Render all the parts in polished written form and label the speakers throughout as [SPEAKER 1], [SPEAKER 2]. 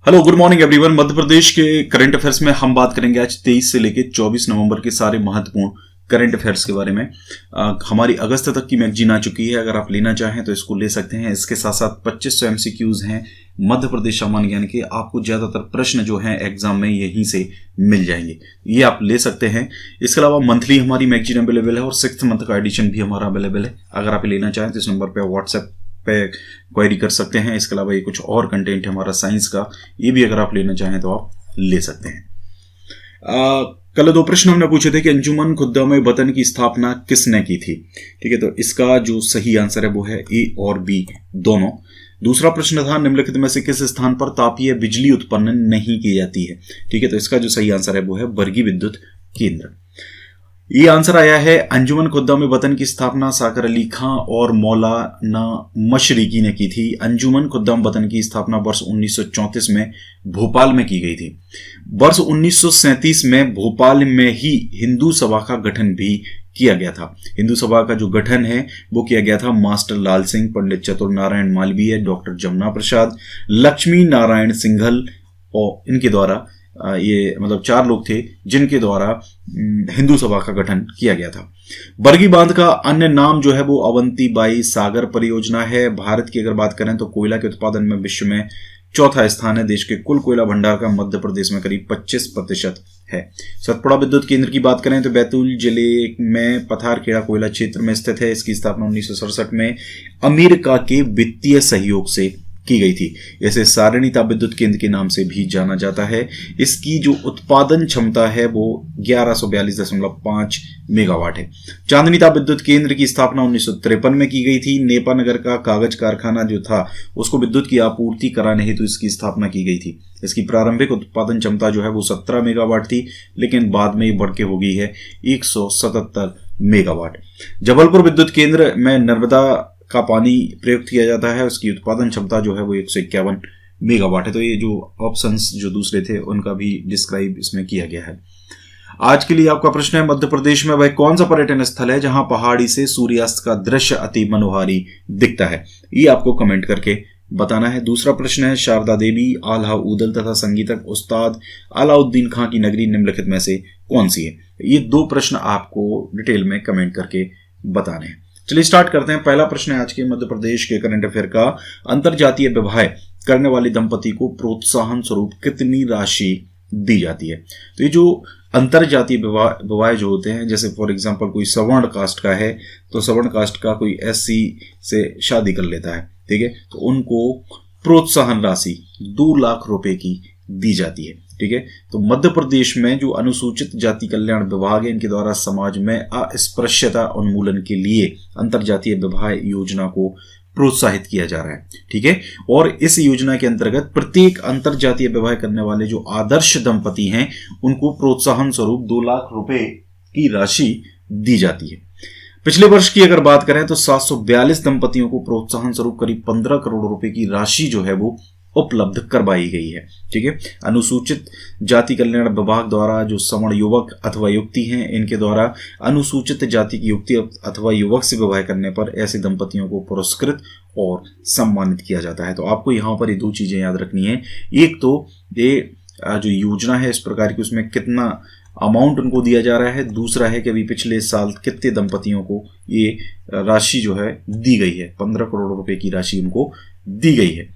[SPEAKER 1] Hello, good morning everyone. Madhya Pradesh के current affairs में हम बात करेंगे आज 23 से लेकर 24 नवंबर के सारे महत्वपूर्ण करंट अफेयर्स के बारे में। हमारी अगस्त तक की मैगजीन आ चुकी है, अगर आप लेना चाहें तो इसको ले सकते हैं। इसके साथ साथ 2500 एमसीक्यूज हैं मध्य प्रदेश सामान्य ज्ञान के। आपको ज्यादातर प्रश्न जो हैं एग्जाम में यहीं से मिल जाएंगे, ये आप ले सकते हैं। इसके अलावा मंथली हमारी मैगजीन अवेलेबल है और 6th मंथ का एडिशन भी हमारा अवेलेबल है। अगर आप लेना चाहें तो इस नंबर पर व्हाट्सएप पे क्वेरी कर सकते हैं। इसके अलावा ये कुछ और कंटेंट है हमारा साइंस का, ये भी अगर आप लेना चाहें तो आप ले सकते हैं। कल 2 प्रश्न हमने पूछे थे कि अंजुमन खुद्दाम वतन की स्थापना किसने की थी। ठीक है, तो इसका जो सही आंसर है वो है ए और बी दोनों। दूसरा प्रश्न था निम्नलिखित में से किस स्थान पर तापीय बिजली उत्पन्न नहीं की जाती है। ठीक है, तो इसका जो सही आंसर है वो है बरगी विद्युत केंद्र। ये आंसर आया है अंजुमन खुद्दाम वतन की स्थापना साकर अली खां और मौलाना मशरिकी ने की थी। अंजुमन खुद्दाम वतन की स्थापना वर्ष 1934 में भोपाल में की गई थी। वर्ष 1937 में भोपाल में ही हिंदू सभा का गठन भी किया गया था। हिंदू सभा का जो गठन है वो किया गया था मास्टर लाल सिंह, पंडित चतुर नारायण मालवीय, डॉक्टर जमुना प्रसाद, लक्ष्मी नारायण सिंघल और इनके द्वारा। ये मतलब 4 लोग थे जिनके द्वारा हिंदू सभा का गठन किया गया था। बरगी बांध का अन्य नाम जो है वो अवंतीबाई सागर परियोजना है। भारत की अगर बात करें तो कोयला के उत्पादन में विश्व में 4था स्थान है। देश के कुल कोयला भंडार का मध्य प्रदेश में करीब 25% है। सतपुड़ा विद्युत केंद्र की बात करें तो बैतूल जिले में पथारखेड़ा कोयला क्षेत्र में स्थित है। इसकी स्थापना 1967 में अमेरिका के वित्तीय सहयोग से की गई थी। इसे सारणी ताप विद्युत केंद्र के नाम से भी जाना जाता है। इसकी जो उत्पादन क्षमता है वो 1142.5 मेगावाट है। चांदनी ताप विद्युत केंद्र की स्थापना 1953 में की गई थी। नेपानगर का कागज कारखाना जो था उसको विद्युत की आपूर्ति कराने हेतु इसकी स्थापना की गई थी। इसकी प्रारंभिक उत्पादन क्षमता जो है वो 17 मेगावाट थी, लेकिन बाद में बढ़ के हो गई है 177 मेगावाट। जबलपुर विद्युत केंद्र में नर्मदा का पानी प्रयुक्त किया जाता है। उसकी उत्पादन क्षमता जो है वो 151 मेगावाट है। तो ये जो ऑप्शंस जो दूसरे थे उनका भी डिस्क्राइब इसमें किया गया है। आज के लिए आपका प्रश्न है मध्य प्रदेश में वह कौन सा पर्यटन स्थल है जहां पहाड़ी से सूर्यास्त का दृश्य अति मनोहारी दिखता है। ये आपको कमेंट करके बताना है। दूसरा प्रश्न है शारदा देवी, आल्हा ऊदल तथा संगीतक उस्ताद अलाउद्दीन खां की नगरी निम्नलिखित में से कौन सी है। ये 2 प्रश्न आपको डिटेल में कमेंट करके बताने हैं। चलिए स्टार्ट करते हैं। पहला प्रश्न है आज के मध्य प्रदेश के करंट अफेयर का। अंतरजातीय विवाह करने वाले दंपति को प्रोत्साहन स्वरूप कितनी राशि दी जाती है। तो ये जो अंतरजातीय विवाह जो होते हैं, जैसे फॉर एग्जांपल कोई सवर्ण कास्ट का है तो सवर्ण कास्ट का कोई SC से शादी कर लेता है, ठीक है, तो उनको प्रोत्साहन राशि 2 लाख रुपए की दी जाती है। ठीक है, तो मध्य प्रदेश में जो अनुसूचित जाति कल्याण विभाग है इनके द्वारा समाज में अस्पृश्यता उन्मूलन के लिए अंतरजातीय विवाह योजना को प्रोत्साहित किया जा रहा है। ठीक है, और इस योजना के अंतर्गत प्रत्येक अंतरजातीय विवाह करने वाले जो आदर्श दंपति हैं उनको प्रोत्साहन स्वरूप 2 लाख रुपए की राशि दी जाती है। पिछले वर्ष की अगर बात करें तो 742 दंपतियों को प्रोत्साहन स्वरूप करीब 15 करोड़ रुपए की राशि जो है वो उपलब्ध करवाई गई है। ठीक है, अनुसूचित जाति कल्याण विभाग द्वारा जो सवर्ण युवक अथवा युवती हैं इनके द्वारा अनुसूचित जाति की युवती अथवा युवक से विवाह करने पर ऐसे दंपतियों को पुरस्कृत और सम्मानित किया जाता है। तो आपको यहाँ पर ये 2 चीजें याद रखनी है। एक तो ये जो योजना है इस प्रकार की उसमें कितना अमाउंट उनको दिया जा रहा है। दूसरा है कि अभी पिछले साल कितने दंपतियों को ये राशि जो है दी गई है, 15 करोड़ रुपए की राशि उनको दी गई है।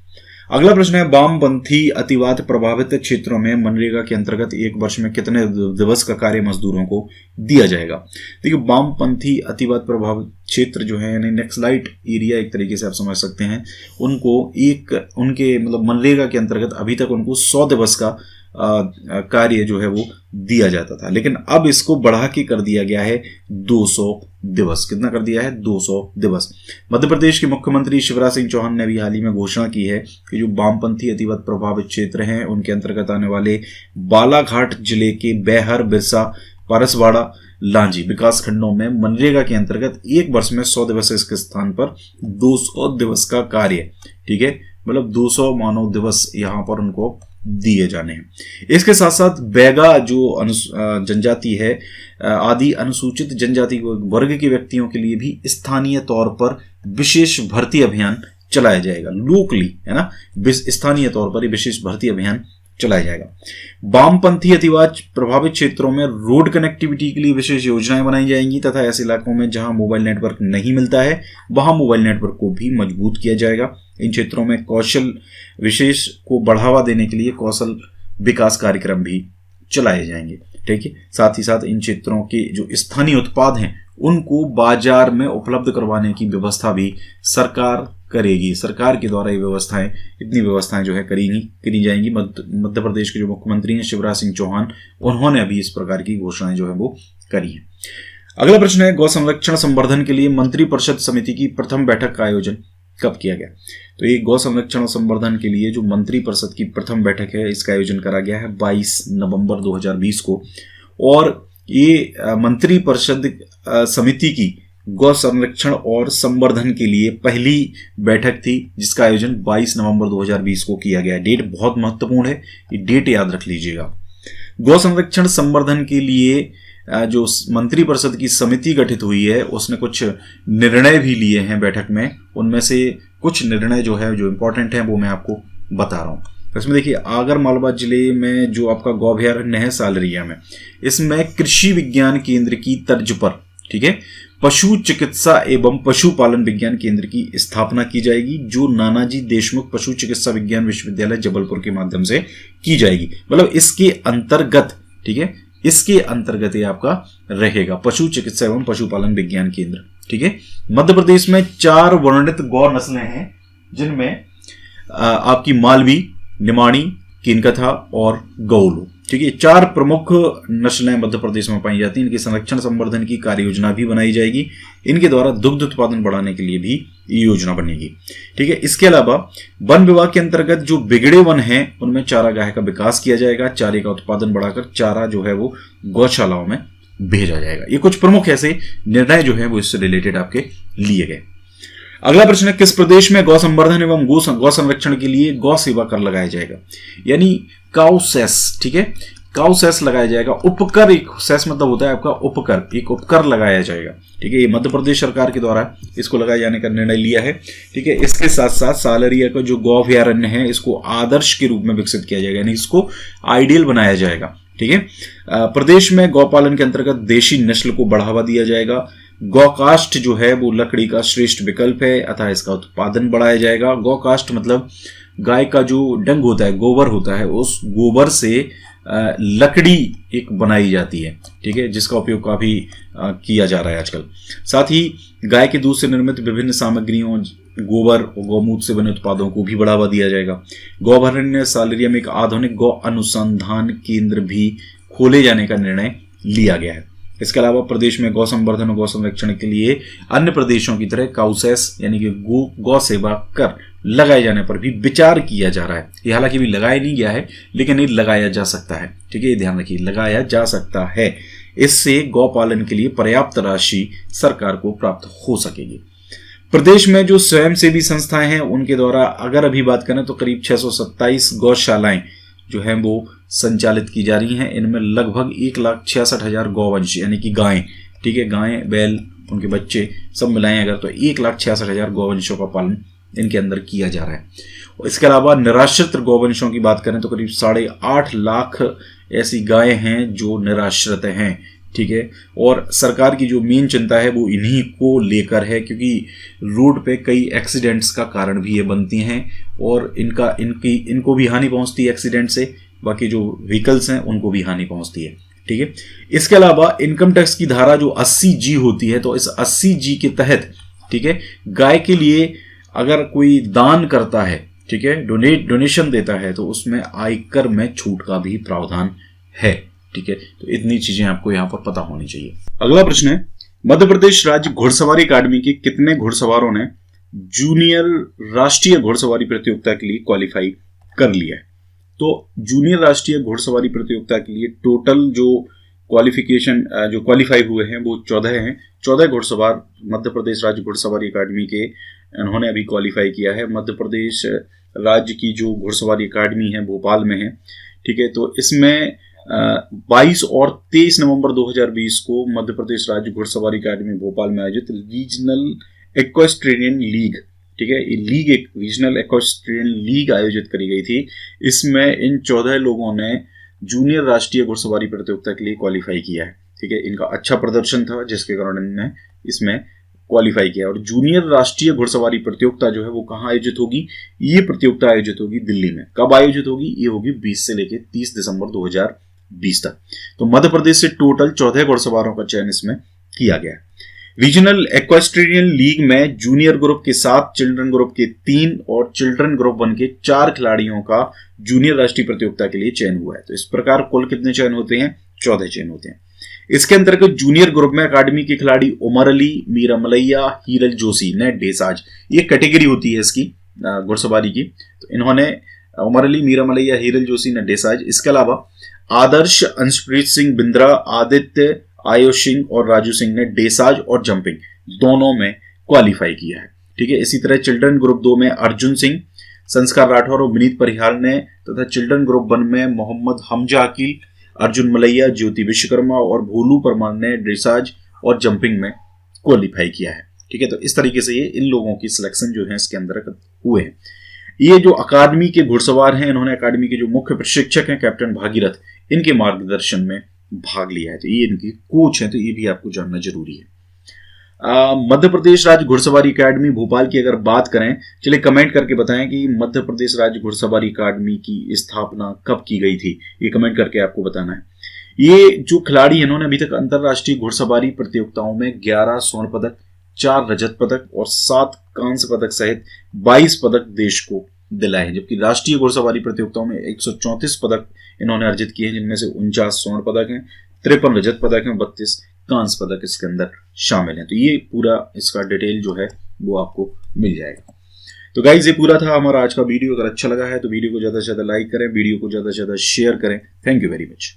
[SPEAKER 1] अगला प्रश्न है वामपंथी अतिवाद प्रभावित क्षेत्रों में मनरेगा के अंतर्गत 1 वर्ष में कितने दिवस का कार्य मजदूरों को दिया जाएगा। देखिए, वामपंथी अतिवाद प्रभावित क्षेत्र जो है यानी नक्सलाइट एरिया एक तरीके से आप समझ सकते हैं, उनको उनके मतलब मनरेगा के अंतर्गत अभी तक उनको 100 दिवस का कार्य जो है वो दिया जाता था, लेकिन अब इसको बढ़ा के कर दिया गया है 200 दिवस। कितना कर दिया है? 200 दिवस। मध्य प्रदेश के मुख्यमंत्री शिवराज सिंह चौहान ने भी हाल ही में घोषणा की है कि जो वामपंथी अतिवाद प्रभावित क्षेत्र हैं उनके अंतर्गत आने वाले बालाघाट जिले के बैहर, बिरसा, परसवाड़ा, लांजी विकास खंडों में मनरेगा के अंतर्गत 1 वर्ष में 100 दिवस के स्थान पर 200 दिवस का कार्य, ठीक है, मतलब 200 मानव दिवस यहां पर उनको दिए जाने हैं। इसके साथ साथ बैगा जो जनजाति है आदि अनुसूचित जनजाति वर्ग के व्यक्तियों के लिए भी स्थानीय तौर पर विशेष भर्ती अभियान चलाया जाएगा, लोकली, है ना, स्थानीय तौर पर विशेष भर्ती अभियान चलाया जाएगा। वामपंथी अतिवाद प्रभावित क्षेत्रों में रोड कनेक्टिविटी के लिए विशेष योजनाएं बनाई जाएंगी तथा ऐसे इलाकों में जहां मोबाइल नेटवर्क नहीं मिलता है वहां मोबाइल नेटवर्क को भी मजबूत किया जाएगा। इन क्षेत्रों में कौशल विशेष को बढ़ावा देने के लिए कौशल विकास कार्यक्रम भी चलाए जाएंगे। ठीक है, साथ ही साथ इन क्षेत्रों के जो स्थानीय उत्पाद हैं उनको बाजार में उपलब्ध करवाने की व्यवस्था भी सरकार करेगी। सरकार के द्वारा ये व्यवस्थाएं, इतनी व्यवस्थाएं जो है करी जाएंगी। मध्य प्रदेश के जो मुख्यमंत्री हैं शिवराज सिंह चौहान, उन्होंने अभी इस प्रकार की घोषणाएं जो है वो करी हैं। अगला प्रश्न है, गौ संरक्षण संवर्धन के लिए मंत्रिपरिषद समिति की प्रथम बैठक का आयोजन कब किया गया? तो ये गौ संरक्षण और संवर्धन के लिए जो मंत्रिपरिषद की प्रथम बैठक है इसका आयोजन करा गया है 22 नवंबर 2020 को। और ये मंत्रिपरिषद समिति की गौ संरक्षण और संवर्धन के लिए पहली बैठक थी जिसका आयोजन 22 नवंबर 2020 को किया गया। डेट बहुत महत्वपूर्ण है, ये डेट याद रख लीजिएगा। गौ संरक्षण संवर्धन के लिए जो मंत्रिपरिषद की समिति गठित हुई है उसने कुछ निर्णय भी लिए हैं बैठक में। उनमें से कुछ निर्णय जो है जो इंपॉर्टेंट है वो मैं आपको बता रहा हूँ। इसमें देखिए, आगर मालवा जिले में जो आपका गौ अभयारण्य है सालरिया में, इसमें कृषि विज्ञान केंद्र की तर्ज पर, ठीक है, पशु चिकित्सा एवं पशुपालन विज्ञान केंद्र की स्थापना की जाएगी जो नानाजी देशमुख पशु चिकित्सा विज्ञान विश्वविद्यालय जबलपुर के माध्यम से की जाएगी। मतलब इसके अंतर्गत, ठीक है, इसके अंतर्गत ये आपका रहेगा पशु चिकित्सा एवं पशुपालन विज्ञान केंद्र। ठीक है, मध्य प्रदेश में 4 वर्णित गौ नस्लें हैं जिनमें आपकी मालवी, निमाणी, केनकथा और गौलो। ठीक है, 4 प्रमुख नस्लें मध्य प्रदेश में पाई जाती हैं। इनके संरक्षण संवर्धन की कार्य योजना भी बनाई जाएगी। इनके द्वारा दुग्ध उत्पादन बढ़ाने के लिए भी ये योजना बनेगी। ठीक है, इसके अलावा वन विभाग के अंतर्गत जो बिगड़े वन हैं उनमें चारागाह का विकास किया जाएगा। चारे का उत्पादन बढ़ाकर चारा जो है वो गौशालाओं में भेजा जाएगा। ये कुछ प्रमुख ऐसे निर्णय जो है वो इससे रिलेटेड आपके लिए गए। अगला प्रश्न है, किस प्रदेश में गौ संवर्धन एवं गौ संरक्षण के लिए गौ सेवा कर लगाया जाएगा? यानी काउ सेस। ठीक है, काउ सेस लगाया जाएगा। उपकर, एक सेस मतलब होता है आपका उपकर, एक उपकर लगाया जाएगा। ठीक है, ये मध्य प्रदेश सरकार के द्वारा इसको लगाए जाने का निर्णय लिया है। ठीक है, इसके साथ साथ सालरिया का जो गौ अभयारण्य है इसको आदर्श के रूप में विकसित किया जाएगा, यानी इसको आइडियल बनाया जाएगा। ठीक है, प्रदेश में गौपालन के अंतर्गत देशी नस्ल को बढ़ावा दिया जाएगा। गौकाष्ठ जो है वो लकड़ी का श्रेष्ठ विकल्प है, अतः इसका उत्पादन बढ़ाया जाएगा। गौकाष्ठ मतलब गाय का जो डंग होता है, गोबर होता है, उस गोबर से लकड़ी एक बनाई जाती है। ठीक है, जिसका उपयोग काफी किया जा रहा है आजकल। साथ ही गाय के दूध से निर्मित विभिन्न सामग्रियों, गोबर और गौमूत्र से बने उत्पादों को भी बढ़ावा दिया जाएगा। गौ अभयारण्य सालरिया में एक आधुनिक गौ अनुसंधान केंद्र भी खोले जाने का निर्णय लिया गया है। इसके अलावा प्रदेश में गौ संवर्धन और गौ संरक्षण के लिए अन्य प्रदेशों की तरह काउसेस यानी कि गौ सेवा कर लगाए जाने पर भी विचार किया जा रहा है। ये हालांकि भी लगाया नहीं गया है लेकिन ये लगाया जा सकता है। ठीक है, ये ध्यान रखिए, लगाया जा सकता है। इससे गौ पालन के लिए पर्याप्त राशि सरकार को प्राप्त हो सकेगी। प्रदेश में जो स्वयंसेवी संस्थाएं हैं उनके द्वारा अगर अभी बात करें तो करीब 627 गौशालाएं जो हैं वो संचालित की जा रही हैं। इनमें लगभग 1,66,000 गौवंश यानी कि गायें, ठीक है, गायें, बैल, उनके बच्चे सब मिलाएं अगर तो 1,66,000 गौवंशों का पालन इनके अंदर किया जा रहा है। और इसके अलावा निराश्रित गौवंशों की बात करें तो करीब 8.5 लाख ऐसी गायें हैं जो निराश्रित हैं। ठीक है, और सरकार की जो मेन चिंता है वो इन्हीं को लेकर है क्योंकि रोड पे कई एक्सीडेंट्स का कारण भी ये बनती हैं और इनको भी हानि पहुंचती है एक्सीडेंट से, बाकी जो व्हीकल्स हैं उनको भी हानि पहुंचती है। ठीक है, इसके अलावा इनकम टैक्स की धारा जो 80G होती है तो इस 80G के तहत, ठीक है, गाय के लिए अगर कोई दान करता है, ठीक है, डोनेशन देता है तो उसमें आयकर में छूट का भी प्रावधान है। ठीक है, तो इतनी चीजें आपको यहाँ पर पता होनी चाहिए। अगला प्रश्न है, मध्य प्रदेश राज्य घुड़सवारी अकादमी के कितने घुड़सवारों ने जूनियर राष्ट्रीय घुड़सवारी प्रतियोगिता के लिए क्वालिफाई कर लिया है? तो जूनियर राष्ट्रीय घुड़सवारी प्रतियोगिता के लिए टोटल जो क्वालिफाई हुए हैं वो 14 हैं। 14 घुड़सवार मध्य प्रदेश राज्य घुड़सवारी अकादमी के उन्होंने अभी क्वालिफाई किया है। मध्य प्रदेश राज्य की जो घुड़सवारी अकादमी है भोपाल में है। ठीक है, तो इसमें 22 और 23 नवंबर 2020 को मध्य प्रदेश राज्य घुड़सवारी अकादमी भोपाल में आयोजित रीजनल इक्वेस्ट्रियन लीग, ठीक है। ये लीग एक रीजनल इक्वेस्ट्रियन लीग आयोजित करी गई थी। इसमें इन 14 लोगों ने जूनियर राष्ट्रीय घुड़सवारी प्रतियोगिता के लिए क्वालिफाई किया है, ठीक है। इनका अच्छा प्रदर्शन था जिसके कारण इन्होंने इसमें क्वालिफाई किया। और जूनियर राष्ट्रीय घुड़सवारी प्रतियोगिता जो है वो कहाँ आयोजित होगी? ये प्रतियोगिता आयोजित होगी दिल्ली में। कब आयोजित होगी? ये होगी 20 से लेकर 30 दिसंबर 2020 तक। तो मध्य प्रदेश से टोटल 14 घुड़सवारों का चयन इसमें किया गया है। रीजनल इक्वेस्ट्रियन लीग में जूनियर ग्रुप के 7, चिल्ड्रन ग्रुप के 3 और चिल्ड्रन ग्रुप 1 के 4 खिलाड़ियों का जूनियर राष्ट्रीय प्रतियोगिता के लिए चयन हुआ है। तो इस प्रकार कुल कितने चयन होते हैं? 14 चयन होते हैं। इसके अंतर्गत जूनियर ग्रुप में अकादमी के खिलाड़ी उमर अली, मीरा मलैया, हीरल जोशी ने ढेसाज, ये कैटेगरी होती है इसकी घुड़सवारी की। तो इन्होंने उमर अली, मीरा मलैया, हीरल जोशी ने ढेसाज। इसके अलावा आदर्श, अंशप्रीत सिंह बिंद्रा, आदित्य, आयुष सिंह और राजू सिंह ने ढेसाज और जंपिंग दोनों में क्वालिफाई किया है, ठीक है। इसी तरह चिल्ड्रन ग्रुप 2 में अर्जुन सिंह, संस्कार राठौर और विनीत परिहार ने, तथा चिल्ड्रन ग्रुप 1 में मोहम्मद हमजा अकील, अर्जुन मलैया, ज्योति विश्वकर्मा और भोलू परमार ने ड्रेसाज और जंपिंग में क्वालिफाई किया है, ठीक है। तो इस तरीके से ये इन लोगों की सिलेक्शन जो है इसके अंदर हुए हैं। ये जो अकादमी के घुड़सवार हैं, इन्होंने अकादमी के जो मुख्य प्रशिक्षक हैं कैप्टन भागीरथ, इनके मार्गदर्शन में भाग लिया है। तो ये इनकी कोच हैं, तो ये भी आपको जानना जरूरी है। मध्य प्रदेश राज्य घुड़सवारी अकादमी भोपाल की अगर बात करें, चलिए कमेंट करके बताएं कि मध्य प्रदेश राज्य घुड़सवारी अकादमी की स्थापना कब की गई थी, ये कमेंट करके आपको बताना है। ये जो खिलाड़ी इन्होंने अभी तक अंतरराष्ट्रीय घुड़सवारी प्रतियोगिताओं में 11 स्वर्ण पदक, 4 रजत पदक और 7 कांस्य पदक सहित 22 पदक देश को दिलाए हैं। जबकि राष्ट्रीय घुड़सवारी प्रतियोगिताओं में 134 पदक इन्होंने अर्जित किए हैं, जिनमें से 49 स्वर्ण पदक हैं, 53 रजत पदक हैं, 32 कांस्य पदक इसके अंदर शामिल हैं। तो ये पूरा इसका डिटेल जो है वो आपको मिल जाएगा। तो गाइज ये पूरा था हमारा आज का वीडियो। अगर अच्छा लगा है तो वीडियो को ज्यादा से ज्यादा लाइक करें, वीडियो को ज्यादा से ज्यादा शेयर करें। Thank you very much.